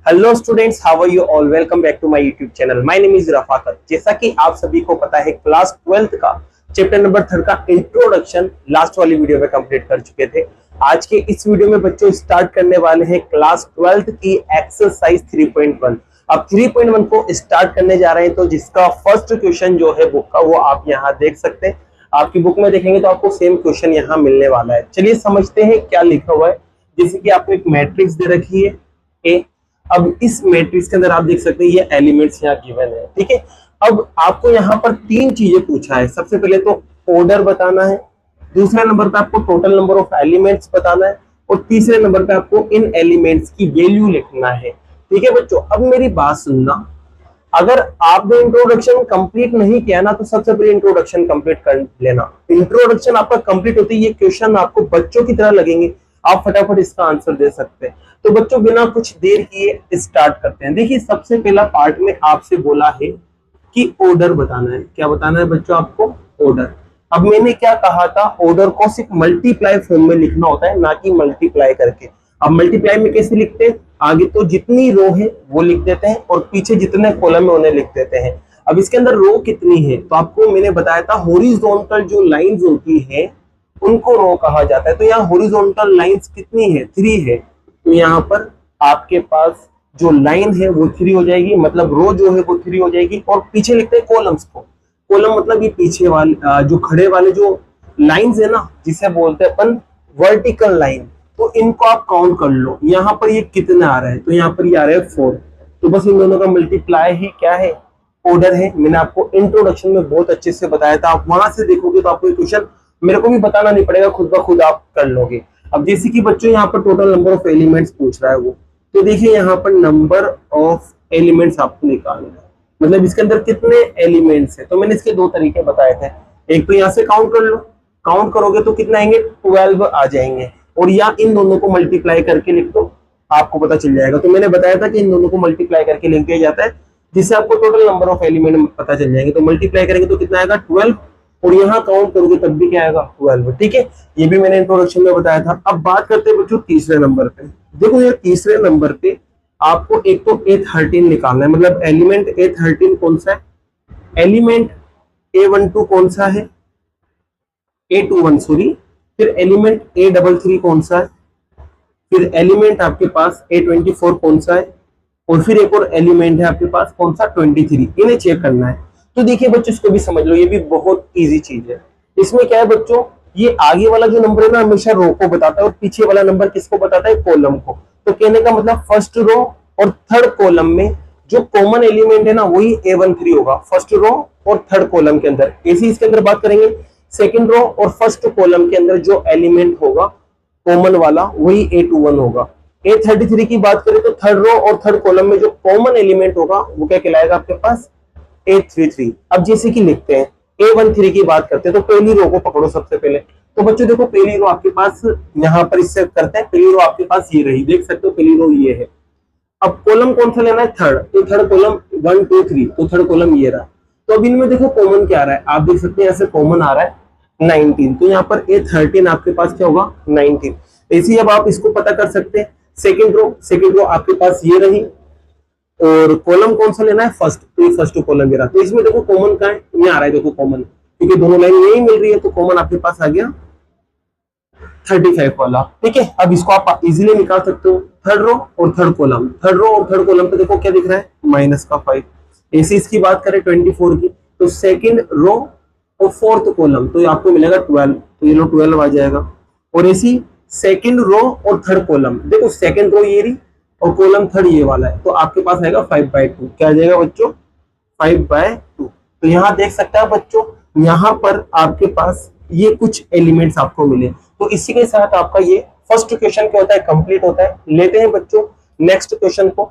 Hello students, how are you all. Welcome back to my YouTube channel. My name is Rafaqat. जैसा कि आप सभी को पता है, क्लास 12th का चैप्टर नंबर 3 का इंट्रोडक्शन लास्ट वाली वीडियो में कंप्लीट कर चुके थे। आज के इस वीडियो में बच्चों स्टार्ट करने वाले हैं क्लास 12th की एक्सरसाइज 3.1। अब 3.1 को स्टार्ट करने जा रहे हैं, तो जिसका फर्स्ट क्वेश्चन जो है बुक का, वो आप यहाँ देख सकते हैं। आपकी बुक में देखेंगे तो आपको सेम क्वेश्चन यहाँ मिलने वाला है। चलिए समझते हैं क्या लिखा हुआ है। जैसे कि आपको एक मैट्रिक्स दे रखी है ए। अब इस मैट्रिक्स के अंदर आप देख सकते हैं ये एलिमेंट्स यहाँ गिवन है, ठीक है। अब आपको यहाँ पर तीन चीजें पूछा है। सबसे पहले तो ऑर्डर बताना है, दूसरे नंबर पे आपको टोटल नंबर ऑफ एलिमेंट्स बताना है, और तीसरे नंबर पे आपको इन एलिमेंट्स की वैल्यू लिखना है, ठीक है बच्चों। अब मेरी बात सुनना, अगर आपने इंट्रोडक्शन कंप्लीट नहीं किया ना, तो सबसे पहले इंट्रोडक्शन कंप्लीट कर लेना। इंट्रोडक्शन आपका कंप्लीट होते ही ये क्वेश्चन आपको बच्चों की तरह लगेंगे, आप फटाफट इसका आंसर दे सकते हैं। तो बच्चों बिना कुछ देर किए स्टार्ट करते हैं। देखिए सबसे पहला पार्ट में आपसे बोला है कि ऑर्डर बताना है। क्या बताना है बच्चों आपको? ऑर्डर। अब मैंने क्या कहा था, ऑर्डर को सिर्फ मल्टीप्लाई फॉर्म में लिखना होता है, ना कि मल्टीप्लाई करके। अब मल्टीप्लाई में कैसे लिखते हैं? आगे तो जितनी रो है वो लिख देते हैं, और पीछे जितने कॉलम है उन्हें लिख देते हैं। अब इसके अंदर रो कितनी है, तो आपको मैंने बताया था हॉरिजॉन्टल जो लाइंस होती है उनको रो कहा जाता है। तो यहाँ हॉरिजॉन्टल लाइंस कितनी है? 3 है। तो यहाँ पर आपके पास जो लाइन है वो 3 हो जाएगी, मतलब रो जो है वो 3 हो जाएगी। और पीछे लिखते हैं कॉलम्स को। कॉलम मतलब ये पीछे वाले जो खड़े वाले जो लाइंस है ना, जिसे बोलते हैं अपन वर्टिकल लाइन, तो इनको आप काउंट कर लो। यहाँ पर ये कितने आ रहे हैं, तो यहाँ पर ये आ रहे हैं 4। तो बस इन दोनों का मल्टीप्लाई ही क्या है? ऑर्डर है। मैंने आपको इंट्रोडक्शन में बहुत अच्छे से बताया था, आप वहां से देखोगे तो आपको क्वेश्चन मेरे को भी बताना नहीं पड़ेगा, खुद ब खुद आप कर लोगे। अब जैसे कि बच्चों यहाँ पर टोटल नंबर ऑफ एलिमेंट्स पूछ रहा है वो, तो देखिए यहाँ पर नंबर ऑफ एलिमेंट्स आपको निकालना है, मतलब इसके अंदर कितने एलिमेंट्स है। तो मैंने इसके 2 तरीके बताए थे। एक तो यहाँ से काउंट कर लो, काउंट करोगे तो कितना आएंगे? 12 आ जाएंगे। और या इन दोनों को मल्टीप्लाई करके लिख दो, आपको पता चल जाएगा। तो मैंने बताया था कि इन दोनों को मल्टीप्लाई करके लिख दिया जाता है, जिससे आपको टोटल नंबर ऑफ एलिमेंट पता चल जाएंगे। तो मल्टीप्लाई करेंगे तो कितना आएगा? 12, और यहाँ काउंट करोगे तब भी क्या आएगा? 12, ठीक है। ये भी मैंने इंट्रोडक्शन में बताया था। अब बात करते हैं बच्चों तीसरे नंबर पे। देखो ये तीसरे नंबर पे आपको एक तो A13 निकालना है, मतलब एलिमेंट A13 कौन सा है, एलिमेंट A12 कौन सा है, A21 सॉरी, फिर एलिमेंट A33 कौन सा है, फिर एलिमेंट आपके पास A24 कौन सा है, और फिर एक और एलिमेंट है आपके पास कौन सा? 23। इन्हें चेक करना है। तो देखिए बच्चों इसको भी समझ लो, ये भी बहुत इजी चीज है। इसमें क्या है बच्चों, ये आगे वाला जो नंबर है ना हमेशा रो को बताता है, और पीछे वाला नंबर किसको बताता है? कॉलम को। तो कहने का मतलब फर्स्ट रो और थर्ड कॉलम में जो कॉमन एलिमेंट है ना वही A13 होगा, फर्स्ट रो और थर्ड कॉलम के अंदर। ऐसी इसके अंदर बात करेंगे, सेकेंड रो और फर्स्ट कॉलम के अंदर जो एलिमेंट होगा कॉमन वाला वही A21 होगा। A33 की बात करें तो थर्ड रो और थर्ड कॉलम में जो कॉमन एलिमेंट होगा वो क्या कहलाएगा आपके पास? A33। अब जैसे कि लिखते हैं A13 की बात करते हैं, तो पहली रो को पकड़ो सबसे पहले। तो बच्चों देखो पहली रो आपके पास यहाँ पर इससे करते हैं, पहली रो आपके पास ये रही, देख सकते हो पहली रो ये है। अब कॉलम कौन सा लेना है? थर्ड। तो थर्ड कॉलम 1 2 3, तो थर्ड कॉलम ये रहा। तो अब इनमें देखो कॉमन क्या आ रहा है, आप देख सकते हैं ऐसे कॉमन आ रहा है 19। तो यहाँ पर A13 आपके पास क्या होगा? 19। ऐसे अब आप इसको पता कर सकते हैं। सेकेंड रो आपके पास ये रही, और कॉलम कौन सा लेना है? फर्स्ट। तो ये फर्स्ट कॉलम गिरा। तो इसमें देखो कॉमन का है, यहाँ आ रहा है देखो कॉमन, क्योंकि दोनों लाइन यही मिल रही है, तो कॉमन आपके पास आ गया 35 वाला, ठीक है। अब इसको आप इजीली निकाल सकते हो, थर्ड रो और थर्ड कॉलम। थर्ड रो और थर्ड कॉलम पे देखो क्या दिख रहा है? -5। ऐसे इसकी बात करें 24 की, तो सेकेंड रो और फोर्थ कॉलम तो आपको मिलेगा 12, तो ये लो 12 आ जाएगा। और ऐसी सेकेंड रो और थर्ड कॉलम, देखो सेकेंड रो ये रही और कॉलम थर्ड ये वाला है, तो आपके पास आएगा 5/2। क्या आ जाएगा बच्चों? 5/2। तो यहाँ देख सकते हैं बच्चों, यहाँ पर आपके पास ये कुछ एलिमेंट्स आपको मिले। तो इसी के साथ आपका ये फर्स्ट क्वेश्चन क्या होता है? कंप्लीट होता है। लेते हैं बच्चों नेक्स्ट क्वेश्चन को।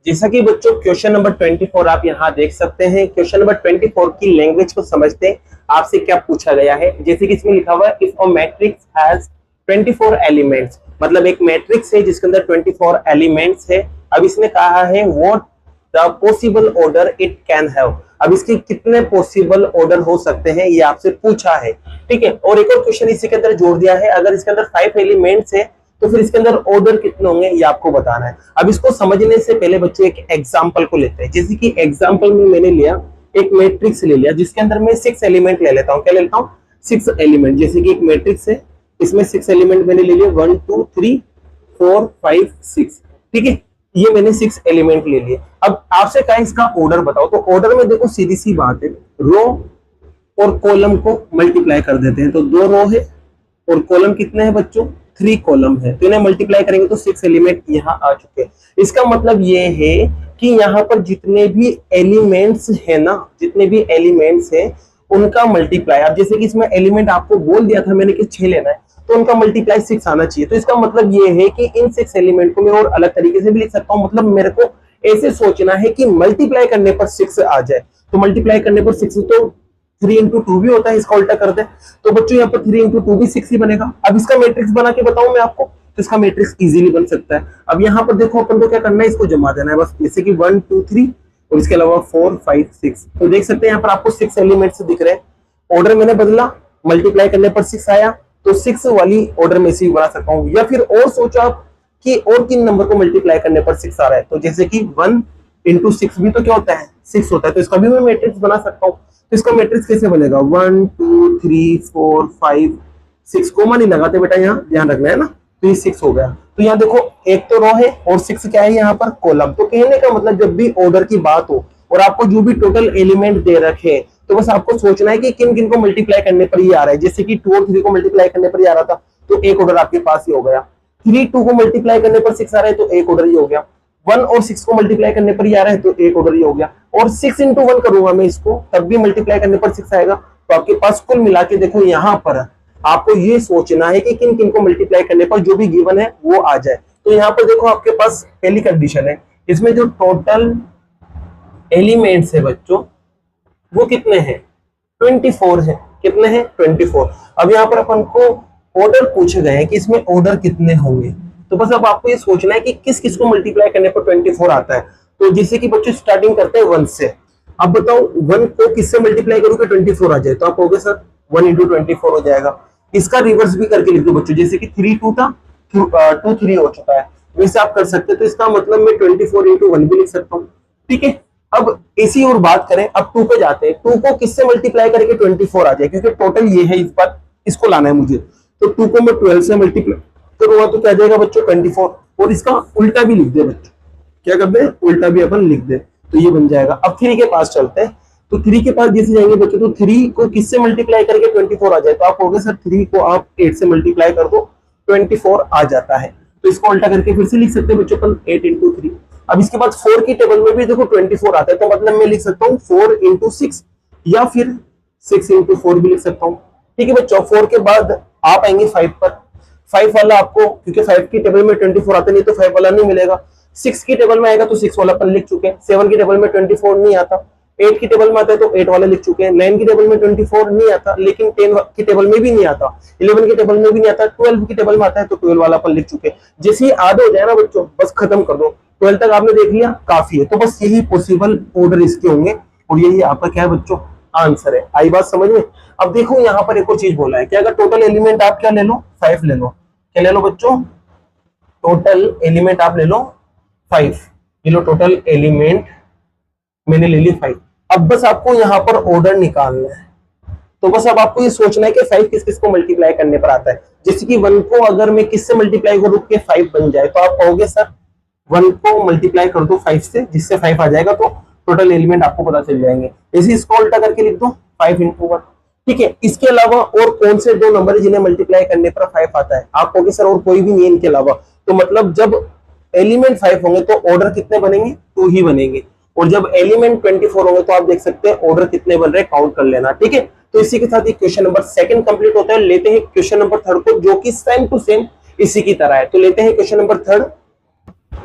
जैसा कि बच्चों क्वेश्चन नंबर 24 आप यहाँ देख सकते हैं। क्वेश्चन नंबर 24 की लैंग्वेज को समझते हैं, आपसे क्या पूछा गया है। जैसे कि इसमें लिखा हुआ है, if a matrix has 24 elements, मतलब एक मैट्रिक्स है जिसके अंदर 24 एलिमेंट्स है। अब इसने कहा है what the possible order it can have. अब इसके कितने पॉसिबल ऑर्डर हो सकते हैं ये आपसे पूछा है, ठीक है। और एक और क्वेश्चन इसी के अंदर जोड़ दिया है, अगर इसके अंदर 5 एलिमेंट्स है तो फिर इसके अंदर ऑर्डर कितने होंगे ये आपको बताना है। अब इसको समझने से पहले बच्चे एक एग्जांपल को लेते हैं। जैसे कि एग्जांपल में मैंने लिया एक मैट्रिक्स ले लिया जिसके अंदर मैं 6 एलिमेंट ले लेता हूँ। क्या ले लेता हूँ? 6 एलिमेंट। जैसे कि एक मैट्रिक्स है, इसमें 6 एलिमेंट मैंने ले लिए 1 2 3 4 5 6। ठीक है, ये मैंने 6 एलिमेंट ले लिए। अब आपसे कहा इसका ऑर्डर बताओ, तो ऑर्डर में देखो सीधी सी बात है, रो और कॉलम को मल्टीप्लाई कर देते हैं। तो 2 रो है और कॉलम कितने हैं बच्चों? 3 कॉलम है, तो इन्हें मल्टीप्लाई करेंगे तो 6 एलिमेंट यहाँ आ चुके हैं। इसका मतलब ये है कि यहाँ पर जितने भी एलिमेंट्स है ना, जितने भी एलिमेंट्स है उनका मल्टीप्लाई। अब जैसे कि इसमें एलिमेंट आपको बोल दिया था मैंने कि 6 लेना है, तो उनका मल्टीप्लाई 6 आना चाहिए। तो इसका मतलब ये है कि इन 6 एलिमेंट को मैं और अलग तरीके से भी लिख सकता हूँ। मतलब मेरे को ऐसे सोचना है कि मल्टीप्लाई करने पर 6 आ जाए। तो मल्टीप्लाई करने पर 6 तो 3 इंटू 2 भी होता है, इसका उल्टा कर दे तो बच्चों यहाँ पर 3 इंटू 2 भी 6 ही बनेगा। अब इसका मैट्रिक्स बना के बताऊं मैं आपको, तो इसका मैट्रिक्स इजीली बन सकता है। अब यहाँ पर देखो अपन को क्या करना है, इसको जमा देना है बस। जैसे कि 1 2 3 और इसके अलावा 4 5 6। तो देख सकते हैं यहाँ पर आपको 6 एलिमेंट्स दिख रहे हैं। ऑर्डर मैंने बदला, मल्टीप्लाई करने पर 6 आया, तो 6 वाली ऑर्डर में से बना सकता हूँ। या फिर और सोचो आप कि और किन नंबर को मल्टीप्लाई करने पर 6 आ रहा है, तो जैसे कि 1 इंटू 6 भी तो क्या होता है? 6 होता है। तो इसका भी मैं मैट्रिक्स बना सकता हूँ। तो इसका मैट्रिक्स कैसे बनेगा? 1 2 3 4 5 6। कोमा नहीं लगाते बेटा, यहाँ ध्यान रखना है ना। तो ये 6 हो गया। तो यहाँ देखो एक तो रो है और 6 क्या है यहाँ पर? कॉलम। तो कहने का मतलब जब भी ऑर्डर की बात हो और आपको जो भी टोटल एलिमेंट दे रखे, तो बस आपको सोचना है कि किन किन को मल्टीप्लाई करने पर ये आ रहा है। जैसे कि 2 और 3 को मल्टीप्लाई करने पर ये आ रहा था, तो एक ऑर्डर आपके पास ही हो गया। 3 2 को मल्टीप्लाई करने पर 6 आ रहा है, तो एक ऑर्डर ही हो गया। 1 और 6 को मल्टीप्लाई करने पर ये आ रहा है, तो एक ऑर्डर ही हो गया। और 6 इंटू 1 करूंगा मैं इसको, तब भी मल्टीप्लाई करने पर 6 आएगा। तो आपके पास कुल मिला के देखो यहाँ पर आपको ये सोचना है कि किन किन को मल्टीप्लाई करने पर जो भी गिवन है वो आ जाए। तो यहाँ पर देखो आपके पास पहली कंडीशन है, इसमें जो टोटल एलिमेंट्स है बच्चों वो कितने हैं? 24 है। कितने हैं? 24। अब यहाँ पर अपन को ऑर्डर पूछे गए हैं कि इसमें ऑर्डर कितने होंगे। तो बस अब आपको ये सोचना है कि किस किस को मल्टीप्लाई करने पर 24 आता है। तो जैसे कि बच्चों स्टार्टिंग करते हैं 1 से। अब बताओ 1 को किससे मल्टीप्लाई करूं कि 24 आ जाए? तो आप कहोगे सर 1 इंटू 24 हो जाएगा। इसका रिवर्स भी करके लिख दो बच्चों। जैसे कि 3 2 था, 2 3 हो चुका है, वैसे आप कर सकते हैं। तो इसका मतलब मैं 24 इंटू 1 भी लिख सकता हूँ। ठीक है, अब इसी और बात करें, अब 2 पे जाते हैं। 2 को किससे मल्टीप्लाई करके 24 आ जाए, क्योंकि टोटल ये है, इस बार इसको लाना है मुझे। तो 2 को मैं 12 से मल्टीप्लाई करूंगा तो क्या जाएगा बच्चों? 24। और इसका उल्टा भी लिख दे बच्चों। क्या कर दे? उल्टा भी अपन लिख दे, तो ये बन जाएगा। अब 3 के पास चलते हैं। तो 3 के पास जैसे जाएंगे बच्चों, तो 3 को किससे मल्टीप्लाई करके 24 आ जाए? तो आप कहोगे सर 3 को आप 8 से मल्टीप्लाई कर दो, 24 आ जाता है। तो इसको उल्टा करके फिर से लिख सकते हैं बच्चों अपन 8 इंटू 3। अब इसके बाद 4 की टेबल में भी देखो 24 आता है, तो मतलब मैं लिख सकता हूँ 4 इंटू 6 या फिर 6 इंटू 4 भी लिख सकता हूँ। ठीक है बच्चों, 4 के बाद आप आएंगे 5 पर। 5 वाला आपको, क्योंकि 5 की टेबल में 24 आता नहीं, तो 5 वाला नहीं मिलेगा। 6 की टेबल में आएगा तो 6 वाला अपन लिख चुके हैं। 7 की टेबल में 24 नहीं आता। 8 की टेबल में आता है तो 8 वाला लिख चुके हैं। 9 की टेबल में 24 नहीं आता, लेकिन 10 की टेबल में भी नहीं आता। 11 की टेबल में भी नहीं आता। 12 की टेबल में आता है तो 12 वाला अपन लिख चुके हैं। जैसे ही आधा हो जाए ना बच्चों, बस खत्म कर दो। 12 तक आपने देख लिया, काफी है। तो बस यही पॉसिबल ऑर्डर इसके होंगे और यही आपका क्या है बच्चों? आंसर है। आई बात समझ में? अब देखो यहाँ पर एक और चीज बोला है कि अगर टोटल एलिमेंट आप क्या ले लो? 5 ले लो। क्या ले लो बच्चों? टोटल एलिमेंट आप ले लो 5। ये लो टोटल एलिमेंट मैंने ले ली 5। अब बस आपको यहाँ पर ऑर्डर निकालना है। तो बस अब आपको ये सोचना है कि 5 किस किस को मल्टीप्लाई करने पर आता है। जैसे कि 1 को अगर मैं किससे मल्टीप्लाई करूं कि 5 बन जाए, तो आप कहोगे सर 1 को मल्टीप्लाई कर दो 5 से, जिससे 5 आ जाएगा, तो टोटल एलिमेंट आपको पता चल जाएंगे। इसी इसको उल्टा करके लिख दो 5 इंटू 1। ठीक है, इसके अलावा और कौन से 2 नंबर है जिन्हें मल्टीप्लाई करने पर 5 आता है? आप कहोगे सर और कोई भी नहीं इनके अलावा। तो मतलब जब एलिमेंट 5 होंगे तो ऑर्डर कितने बनेंगे? 2 ही बनेंगे। और जब एलिमेंट 24 होंगे तो आप देख सकते हैं ऑर्डर कितने बन रहे हैं, काउंट कर लेना। ठीक है, तो इसी के साथ ये क्वेश्चन नंबर 2 कंप्लीट होता है। लेते हैं क्वेश्चन नंबर 3 को, जो कि सेम टू सेम इसी की तरह है। तो लेते हैं क्वेश्चन नंबर 3।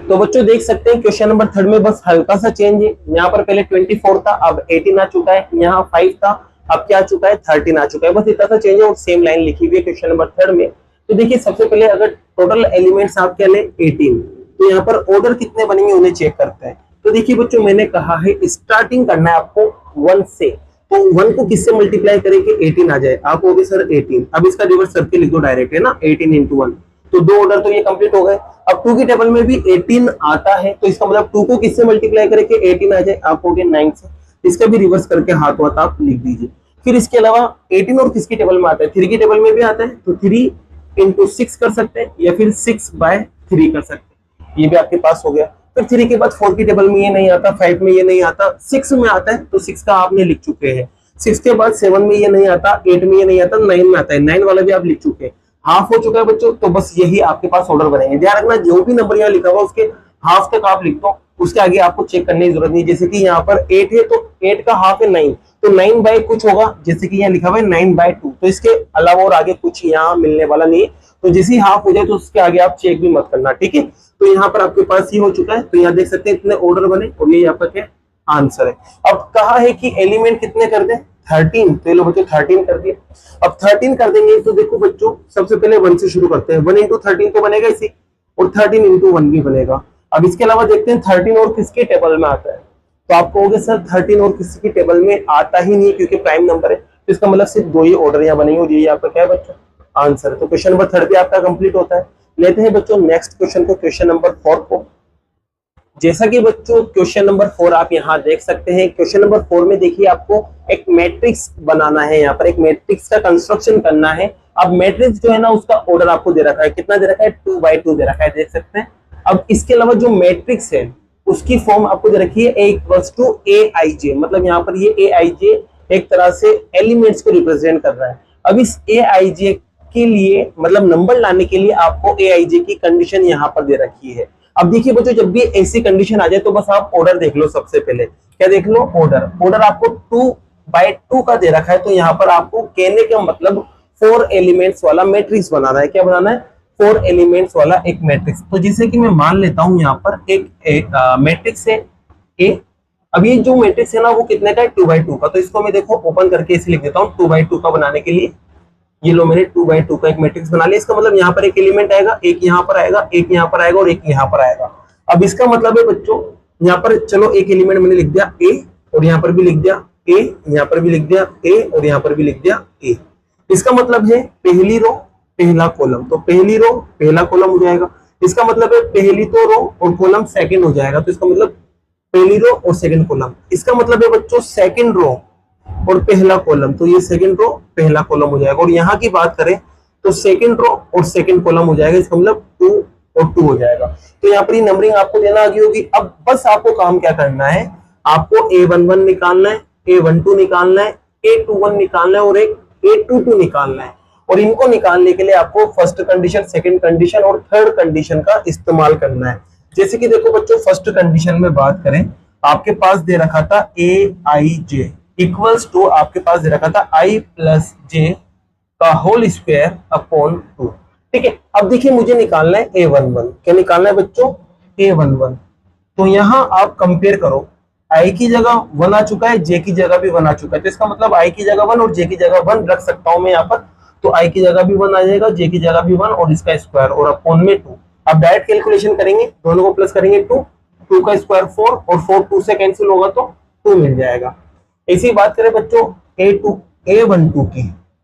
तो बच्चों देख सकते हैं क्वेश्चन नंबर 3 में बस हल्का सा चेंज है। यहाँ पर पहले 24 था, अब 18 आ चुका है। यहाँ 5 था, अब क्या आ चुका है? 13 आ चुका है। बस इतना सा चेंज है और सेम लाइन लिखी हुई है क्वेश्चन नंबर 3 में। तो देखिए सबसे पहले अगर टोटल एलिमेंट्स आप क्या लें 18, तो यहाँ पर ऑर्डर कितने बनेंगे उन्हें चेक करते हैं। तो देखिए बच्चों मैंने कहा है स्टार्टिंग करना है आपको 1 से। तो 1 को किससे मल्टीप्लाई करें कि 18 आ जाए? आप कहोगे सर 18। अब इसका रिवर्स करके लिख दो डायरेक्ट, है ना, 18 इंटू 1। तो 2 ऑर्डर तो ये कंप्लीट हो गए। अब 2 की टेबल में भी 18 आता है, तो इसका मतलब 2 को किससे मल्टीप्लाई करके 18 आ जाए, आप हो गए 9 से। इसका भी रिवर्स करके हाथ हाथ आप लिख दीजिए। फिर इसके अलावा 18 और किसकी टेबल में आता है, 3 की टेबल में भी आता है, तो 3 इंटू 6 कर सकते हैं या फिर 6/3 कर सकते हैं, ये भी आपके पास हो गया। फिर 3 के बाद 4 की टेबल में ये नहीं आता, 5 में ये नहीं आता, 6 में आता है, तो 6 का आपने लिख चुके हैं। 6 के बाद 7 में ये नहीं आता, 8 में ये नहीं आता, 9 में आता है, 9 वाला भी आप लिख चुके हैं। हाफ हो चुका है बच्चों, तो बस यही आपके पास ऑर्डर बनेंगे। ध्यान रखना जो भी नंबर यहाँ लिखा हुआ उसके हाफ तक आप लिख दो, उसके आगे आपको चेक करने की जरूरत नहीं। जैसे कि यहाँ पर 8 है, तो 8 का हाफ है 9, तो 9 बाय कुछ होगा, जैसे कि यहाँ लिखा हुआ है 9/2, तो इसके अलावा और आगे कुछ यहाँ मिलने वाला नहीं है। तो जैसे ही हाफ हो जाए तो उसके आगे आप चेक भी मत करना, ठीक है। तो यहाँ पर आपके पास ये हो चुका है, तो यहाँ देख सकते हैं इतने ऑर्डर बने और ये आपका क्या आंसर है। अब कहा है कि एलिमेंट कितने कर दें, 13, तो ये लो बच्चों 13 कर दिए। अब 13 कर देंगे तो देखो बच्चों सबसे पहले 1 से शुरू करते हैं, 1 इंटू 13 तो बनेगा इसी, और 13 इंटू 1 भी बनेगा। अब इसके अलावा देखते हैं 13 और किसके टेबल में आता है, तो आप कहोगे सर 13 और किसी की टेबल में आता ही नहीं क्योंकि प्राइम नंबर है, तो इसका मतलब सिर्फ 2 ही ऑर्डर यहाँ बनेंगे और ये आपका क्या है बच्चों आंसर है। तो क्वेश्चन नंबर 3 भी आपका कंप्लीट होता है। लेते हैं बच्चों नेक्स्ट क्वेश्चन को, क्वेश्चन नंबर 4 को। जैसा कि बच्चों क्वेश्चन नंबर 4 आप यहाँ देख सकते हैं, क्वेश्चन नंबर 4 में देखिए आपको एक मैट्रिक्स बनाना है, यहाँ पर एक मैट्रिक्स का कंस्ट्रक्शन करना है। अब मैट्रिक्स जो है ना उसका ऑर्डर आपको दे रखा है, कितना दे रखा है 2/2 दे रखा है, देख सकते हैं। अब इसके अलावा जो मैट्रिक्स है उसकी फॉर्म आपको दे रखी है A=AIJ, मतलब यहाँ पर ये AIJ एक तरह से एलिमेंट्स को रिप्रेजेंट कर रहा है। अब इस AIJ के लिए मतलब नंबर लाने के लिए आपको AIJ की कंडीशन यहाँ पर दे रखी है। अब देखिए बच्चों जब भी ऐसी कंडीशन आ जाए तो बस आप ऑर्डर देख लो, सबसे पहले क्या देख लो, ऑर्डर आपको 2/2 का दे रखा है, तो यहाँ पर आपको कहने का मतलब 4 एलिमेंट्स वाला मैट्रिक्स बनाना है। क्या बनाना है, 4 एलिमेंट्स वाला एक मैट्रिक्स। तो जैसे कि मैं मान लेता हूं यहाँ पर एक मैट्रिक्स है ए। अब ये जो मैट्रिक्स है ना वो कितने का है, 2/2 का, तो इसको मैं देखो ओपन करके इसे लिख देता हूँ 2/2 का बनाने के लिए। ये लो मैंने 2/2 का एक मैट्रिक्स बना लिया। इसका मतलब यहाँ पर एक एलिमेंट आएगा, एक यहाँ पर आएगा, एक यहाँ पर आएगा और एक यहाँ पर आएगा। अब इसका मतलब है बच्चों यहाँ पर चलो एक एलिमेंट मैंने लिख दिया ए, और यहाँ पर भी लिख दिया ए, यहाँ पर भी लिख दिया ए, और यहाँ पर भी लिख दिया ए। इसका मतलब है पहली रो पहला कॉलम, तो पहली रो पहला कॉलम हो जाएगा। इसका मतलब है पहली तो रो और कॉलम सेकंड हो जाएगा, तो इसका मतलब पहली रो और सेकंड कॉलम। इसका मतलब है बच्चों सेकंड रो और पहला कॉलम, तो ये सेकंड रो पहला कॉलम हो जाएगा। और यहाँ की बात करें तो सेकंड रो और सेकंड कॉलम हो जाएगा, इसका मतलब 2 और 2 हो जाएगा। तो यहाँ पर ये नंबरिंग आपको देना आ गई होगी। अब बस आपको काम क्या करना है, आपको A11 निकालना है, A12 निकालना है, A21 निकालना है और एक A22 निकालना है। और इनको निकालने के लिए आपको फर्स्ट कंडीशन, सेकंड कंडीशन और थर्ड कंडीशन का इस्तेमाल करना है। जैसे कि देखो बच्चों फर्स्ट कंडीशन में बात करें, आपके पास दे रखा था AIJ इक्वल्स टू, आपके पास दे रखा था I+J का होल स्क्वायर अपॉन 2। ठीक है, अब देखिए मुझे निकालना है A11। क्या निकालना है बच्चों, A11। तो यहां आप कंपेयर करो, I की जगह 1 आ चुका है, J की जगह भी 1 आ चुका है, तो इसका मतलब I की जगह 1 और J की जगह 1 रख सकता हूं मैं यहाँ पर। तो I की जगह भी 1 आ जाएगा, J की जगह भी 1 और इसका स्क्वायर और अपॉन में 2। अब डायरेक्ट कैलकुलेशन करेंगे, दोनों को प्लस करेंगे 2 का स्क्वायर 4 और 4 2 से कैंसिल होगा तो 2 मिल जाएगा। ऐसी बात करें बच्चों A12 की,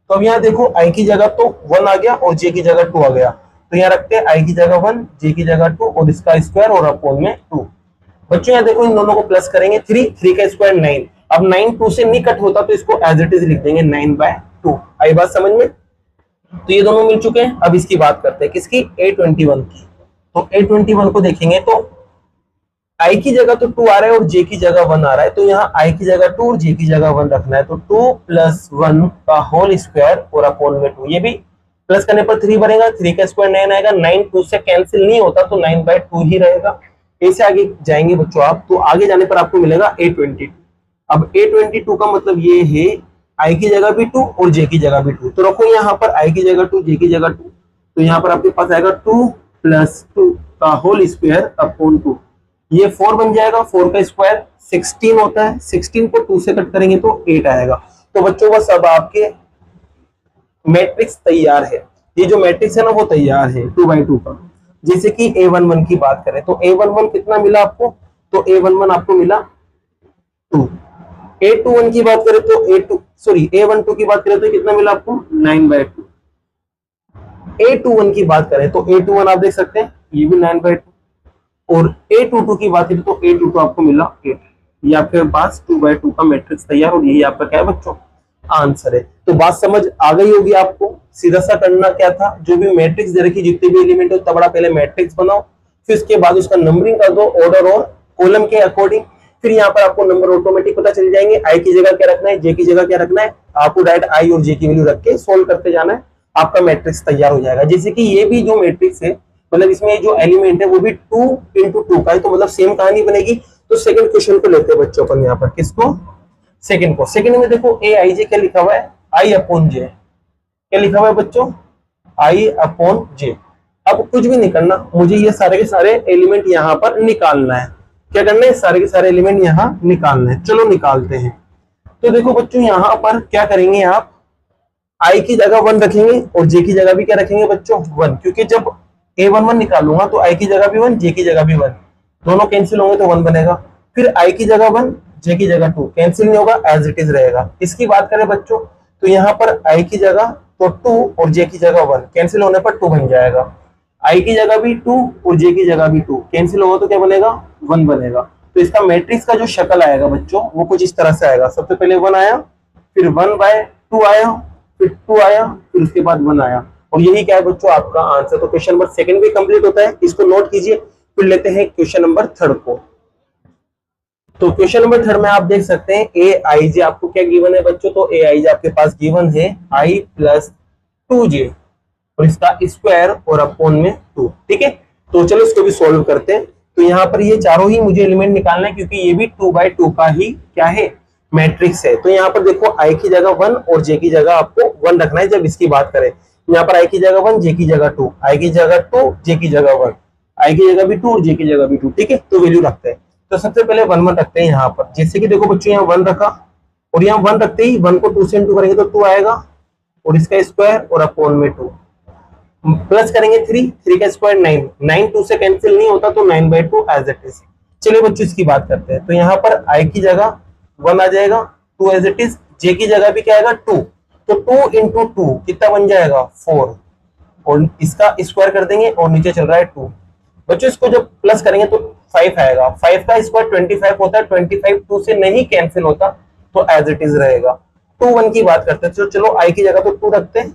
तो अब यहाँ देखो I की जगह तो 1 आ गया और J की जगह 2 आ गया, तो यहाँ रखते हैं I की जगह 1, J की जगह 2 और इसका स्क्वायर और अपॉन में 2। बच्चों यहाँ देखो इन दोनों को प्लस करेंगे, 3 का स्क्वायर 9। अब 9 2 से नहीं कट होता तो इसको एज इट इज लिख देंगे 9/2। आई बात समझ में? तो ये दोनों मिल चुके हैं। अब इसकी बात करते हैं किसकी, A21 की। तो A21 को देखेंगे तो I की जगह तो 2 आ रहा है और J की जगह 1 आ रहा है, तो यहाँ I की जगह 2 और J की जगह 1 रखना है। तो 2 + 1 का होल स्क्वायर और अपॉन में 2। ये भी प्लस करने पर 3 बनेगा, 3 का स्क्वायर 9 आएगा, 9 2 से कैंसिल नहीं होता तो 9/2 ही रहेगा। ऐसे आगे जाएंगे बच्चों आप, तो आगे जाने पर आपको मिलेगा A22। अब A22 का मतलब ये है I की जगह भी 2 और J की जगह भी 2, तो रखो यहाँ पर I की जगह 2 J की जगह 2, तो यहाँ पर आपके पास आएगा 2 + 2 का होल स्क्वायर अपॉन 2। ये 4 बन जाएगा, 4 का स्क्वायर 16 होता है, 16 को 2 से कट करेंगे तो 8 आएगा। तो बच्चों बस अब आपके मैट्रिक्स तैयार है। ये जो मैट्रिक्स है ना वो तैयार है 2/2 का। जैसे कि A11 की बात करें तो A11 कितना मिला आपको, तो A11 आपको मिला 2। A21 की बात करें तो A12 की बात करें तो कितना मिला आपको 9/2। A21 की बात करें तो A21 आप देख सकते हैं ये भी 9/2, और A22 की बात करें तो A22 आपको मिला 8। ये आपके पास 2/2 का मैट्रिक्स तैयार, और यही आपका क्या है बच्चों आंसर है। तो बात समझ आ गई होगी आपको। सीधा सा करना क्या था, जो भी मैट्रिक्स दे रखी जितने भी एलिमेंट हो तबड़ा पहले मैट्रिक्स बनाओ, फिर उसके बाद उसका नंबरिंग कर दो ऑर्डर और कॉलम के अकॉर्डिंग। फिर यहाँ पर आपको नंबर ऑटोमेटिक पता चल जाएंगे। आई की जगह क्या रखना है, जे की जगह क्या रखना है, आपको डायरेक्ट आई और जे की वैल्यू रख के सोल्व करते जाना है, आपका मैट्रिक्स तैयार हो जाएगा। जैसे कि ये भी जो मैट्रिक्स है, मतलब इसमें जो एलिमेंट है वो भी 2 × 2 का है, तो मतलब सेम कहानी बनेगी। तो सेकंड क्वेश्चन को लेते हैं बच्चों अपन यहाँ पर, किसको, सेकंड को। सेकंड में देखो ए आई जे क्या लिखा हुआ है, I/J। क्या लिखा हुआ है बच्चों, I/J। अब कुछ भी नहीं करना, मुझे ये सारे के सारे एलिमेंट यहाँ पर निकालना है। क्या करना है, सारे के सारे एलिमेंट यहाँ निकालना है। चलो निकालते हैं। तो देखो बच्चों यहाँ पर क्या करेंगे, आप I की जगह 1 रखेंगे और J की जगह भी क्या रखेंगे बच्चों 1, क्योंकि जब A11 निकालूंगा तो I की जगह भी 1, J की जगह भी 1, दोनों कैंसिल होंगे तो 1 बनेगा। फिर I की जगह 1, J की जगह 2, कैंसिल नहीं होगा, एज इट इज रहेगा। इसकी बात करें बच्चों तो यहाँ पर I की जगह तो 2 और J की जगह 1, कैंसिल होने पर 2 बन जाएगा। I की जगह भी 2 और J की जगह भी 2, कैंसिल होगा तो क्या बनेगा 1 बनेगा। तो इसका मैट्रिक्स का जो शक्ल आएगा बच्चों वो कुछ इस तरह से आएगा। सबसे पहले 1 आया, फिर 1/2 आया, फिर 2 आया, फिर उसके बाद 1 आया, और यही क्या है बच्चों आपका आंसर। तो क्वेश्चन नंबर सेकंड भी कंप्लीट होता है, इसको नोट कीजिए। फिर लेते हैं क्वेश्चन नंबर थर्ड को। तो क्वेश्चन नंबर थर्ड में आप देख सकते हैं A_I_J आपको क्या गिवन है बच्चों, तो A_I_J आपके पास गिवन है I+2J और इसका स्क्वायर और अपॉन में 2। ठीक है, तो चलो इसको भी सॉल्व करते हैं। तो यहाँ पर ये चारों ही मुझे एलिमेंट निकालना है, क्योंकि ये भी 2/2 का ही क्या है मैट्रिक्स है। तो यहाँ पर देखो I की जगह 1 और J की जगह आपको 1 रखना है। जब इसकी बात करें यहाँ पर I की जगह 1, J की जगह 2, I की जगह 2, J की जगह 1, I की जगह भी 2 और J की जगह भी 2। ठीक है, तो वैल्यू रखते हैं। तो सबसे पहले 1 रखते हैं यहाँ पर। जैसे कि देखो बच्चों यहाँ 1 रखा और यहाँ 1 रखते ही 1 को 2 से इंटू करेंगे तो 2 आएगा, और इसका स्क्वायर और अपॉन में 2, प्लस करेंगे 3 का स्क्वायर 9 2 से कैंसिल नहीं होता, तो 9/2 एज इट इज। चलिए बच्चों इसकी बात करते हैं। तो यहाँ पर I की जगह 1 आ जाएगा, 2 एज इट इज, J की जगह भी क्या आएगा 2, तो 2 × 2 कितना बन जाएगा 4, और इसका स्क्वायर कर देंगे और नीचे चल रहा है 2। बच्चों इसको जब प्लस करेंगे तो 5 आएगा, 5 का स्क्वायर 25 होता है, 25 2 से नहीं कैंसिल होता, तो एज इट इज रहेगा। 2 1 की बात करते हैं, तो चलो I की जगह तो 2 रखते हैं,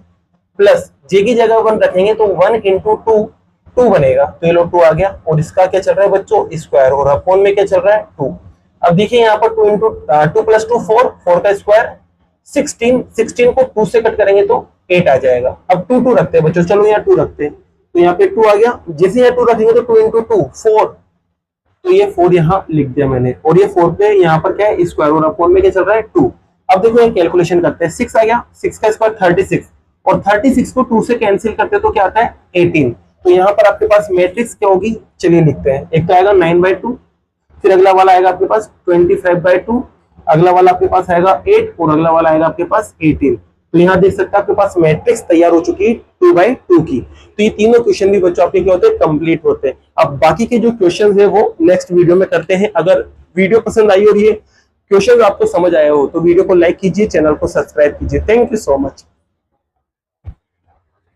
प्लस J की जगह 1 रखेंगे तो 1 × 2 2 बनेगा, तो ये लो 2 आ गया, और इसका क्या चल रहा है बच्चों स्क्वायर, और अपॉन में क्या चल रहा है 2। अब देखिए यहाँ पर 2 + 2 4 का स्क्वायर 16 को 2 से कट करेंगे तो 8 आ जाएगा। अब 2 रखते हैं बच्चों, चलो यहाँ 2 रखते हैं, तो यहाँ पे 2 आ गया। जैसे यहाँ 2 रखेंगे तो 2 × 2 4, तो ये 4 यहाँ लिख दिया मैंने, और ये 4 पे यहाँ पर क्या है स्क्वायर, और अपॉन में क्या चल रहा है 2। अब देखो ये कैलकुलेशन करते हैं, 6 आ गया, 6 का स्क्वायर 36, और 36 को 2 से कैंसिल करते हैं तो क्या आता है 18। तो यहाँ पर आपके पास मैट्रिक्स क्या होगी, चलिए लिखते हैं। एक तो आएगा 9/2, फिर अगला वाला आएगा आपके पास 25/2, अगला वाला आपके पास आएगा 8, और अगला वाला आएगा आपके पास 18। तो यहाँ देख सकते हैं आपके पास मैट्रिक्स तैयार हो चुकी है 2/2 की। तो ये तीनों क्वेश्चन भी बच्चों आपके क्या होते हैं कंप्लीट होते हैं। अब बाकी के जो क्वेश्चन है वो नेक्स्ट वीडियो में करते हैं। अगर वीडियो पसंद आई और ये क्वेश्चन आपको समझ आया हो तो वीडियो को लाइक कीजिए, चैनल को सब्सक्राइब कीजिए। Thank you so much.